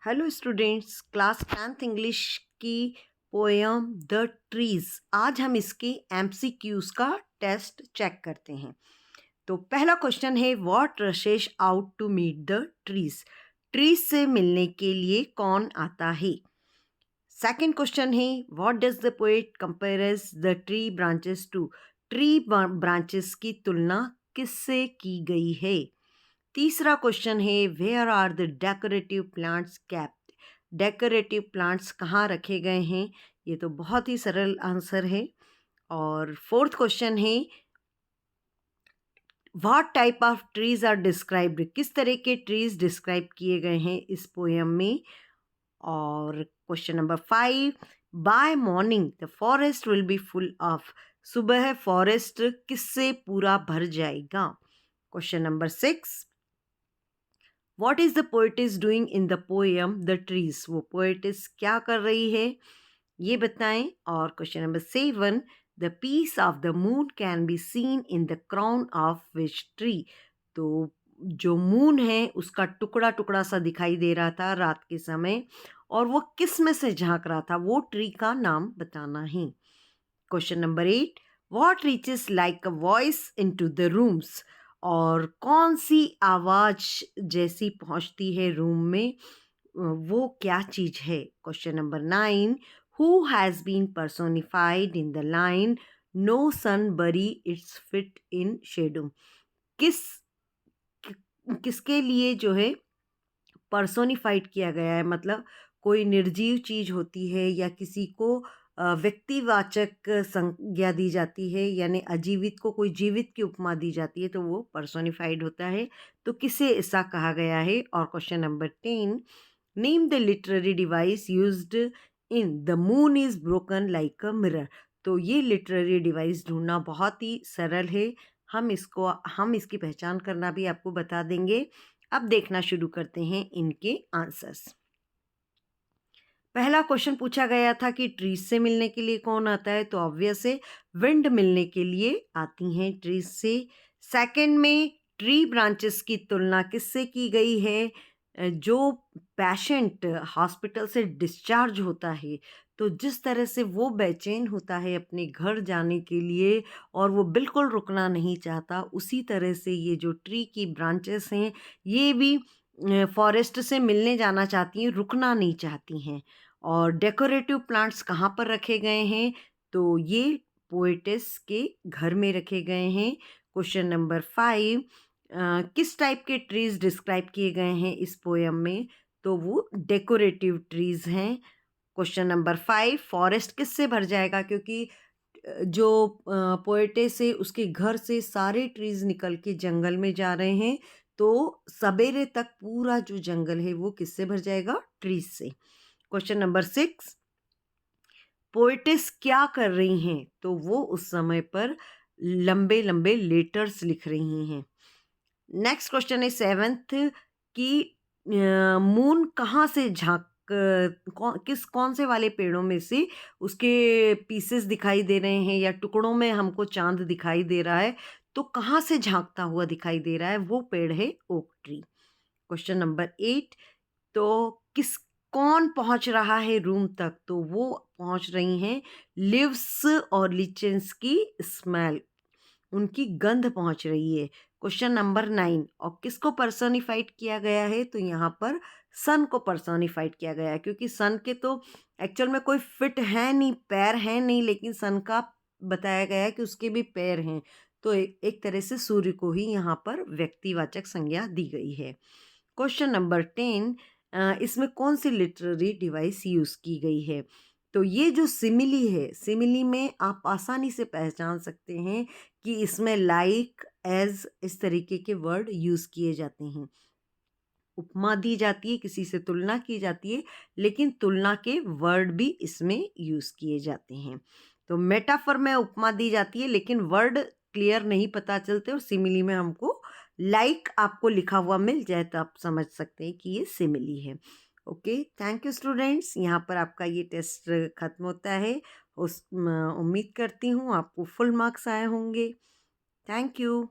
Hello students, class 10th English की poem the trees. आज हम इसके एमसीक्यूज का टेस्ट चेक करते हैं। तो पहला क्वेश्चन है, what rushes out to meet the trees. Trees से मिलने के लिए कौन आता है। सेकंड क्वेश्चन है, what does the poet compares the tree branches to. Tree branches की तुलना किससे की गई है। तीसरा क्वेश्चन है, where are the decorative plants kept. Decorative plants कहाँ रखे गए हैं। ये तो बहुत ही सरल आंसर है। और फोर्थ क्वेश्चन है, what type of trees are described. किस तरह के ट्रीज डिस्क्राइब किए गए हैं इस पोएम में। और question number 5, by morning the forest will be full of. सुबह फॉरेस्ट किससे पूरा भर जाएगा। Question number 6, what is the poetess doing in the poem the trees. वो पोएटिस क्या कर रही है ये बताएं। और question number 7, the piece of the moon can be seen in the crown of which tree. तो जो मून है उसका टुकड़ा टुकड़ा सा दिखाई दे रहा था रात के समय, और वो किस में से झांक रहा था, वो ट्री का नाम बताना है। Question number 8, what reaches like a voice into the rooms. और कौन सी आवाज जैसी पहुंचती है रूम में, वो क्या चीज है। Question number 9, who has been personified in the line no sun bury it's fit in shadow. किस किसके लिए जो है पर्सोनिफाइड किया गया है, मतलब कोई निर्जीव चीज होती है या किसी को व्यक्तिवाचक संज्ञा दी जाती है, यानी अजीवित को कोई जीवित की उपमा दी जाती है, तो वो पर्सोनिफाइड होता है। तो किसे ऐसा कहा गया है। और question number 10, name the literary device used in the moon is broken like a mirror. तो ये लिटरेरी डिवाइस ढूंढना बहुत ही सरल है। हम इसकी पहचान करना भी आपको बता देंगे। अब देखना शुरू करते हैं इनके आंसर्स। पहला क्वेश्चन पूछा गया था कि ट्रीज से मिलने के लिए कौन आता है, तो ऑब्वियस है विंड मिलने के लिए आती हैं ट्रीज से। सेकंड में, ट्री ब्रांचेस की तुलना किससे की गई है। जो पेशेंट हॉस्पिटल से डिस्चार्ज होता है, तो जिस तरह से वो बेचैन होता है अपने घर जाने के लिए और वो बिल्कुल रुकना नहीं चाहता, उसी तरह से ये जो ट्री की ब्रांचेस हैं ये भी फॉरेस्ट से मिलने जाना चाहती हैं, रुकना नहीं चाहती हैं। और डेकोरेटिव प्लांट्स कहाँ पर रखे गए हैं, तो ये पोएटिस के घर में रखे गए हैं। क्वेश्चन नंबर 5, किस टाइप के ट्रीज डिस्क्राइब किए गए हैं इस पोएम में, तो वो डेकोरेटिव ट्रीज हैं। क्वेश्चन नंबर 5, फॉरेस्ट किससे भर जाएगा, क्योंकि जो पोएटिस है उसके घर से सारे ट्रीज निकल के जंगल में जा रहे हैं, तो सवेरे तक पूरा जो जंगल है वो किससे भर जाएगा, ट्रीज से। क्वेश्चन नंबर 6, पोएटिस क्या कर रही हैं, तो वो उस समय पर लंबे लंबे लेटर्स लिख रही हैं। नेक्स्ट क्वेश्चन है 7th कि मून कहाँ से कौन से वाले पेड़ों में से उसके पीसेस दिखाई दे रहे हैं या टुकड़ों में हमको चांद दिखाई दे रहा है, तो कहाँ से झांकता हुआ दिखाई दे रहा है, वो पेड़ है ओक ट्री। क्वेश्चन नंबर 8, तो किस कौन पहुंच रहा है रूम तक, तो वो पहुंच रही हैं लिव्स और लिचेंस की स्मेल, उनकी गंध पहुंच रही है। क्वेश्चन नंबर 9, और किसको पर्सोनिफाइड किया गया है, तो यहाँ पर सन को पर्सोनिफाइड किया गया है, क्योंकि सन के तो एक्चुअल में कोई फिट है नहीं, पैर है नहीं, लेकिन सन का बताया गया है कि उसके भी पैर हैं। तो एक तरह से सूर्य को ही यहाँ पर व्यक्तिवाचक संज्ञा दी गई है। क्वेश्चन नंबर 10, इसमें कौन सी लिटरेरी डिवाइस यूज़ की गई है, तो ये जो सिमिली है, सिमिली में आप आसानी से पहचान सकते हैं कि इसमें लाइक, एज, इस तरीके के वर्ड यूज़ किए जाते हैं। उपमा दी जाती है, किसी से तुलना की जाती है, लेकिन तुलना के वर्ड भी इसमें यूज़ किए जाते हैं। तो मेटाफर में उपमा दी जाती है लेकिन वर्ड क्लियर नहीं पता चलते, और सिमिली में हमको लाइक आपको लिखा हुआ मिल जाए तो आप समझ सकते हैं कि ये सिमिली है। ओके, थैंक यू स्टूडेंट्स, यहाँ पर आपका ये टेस्ट खत्म होता है। उम्मीद करती हूँ आपको फुल मार्क्स आए होंगे। Thank you.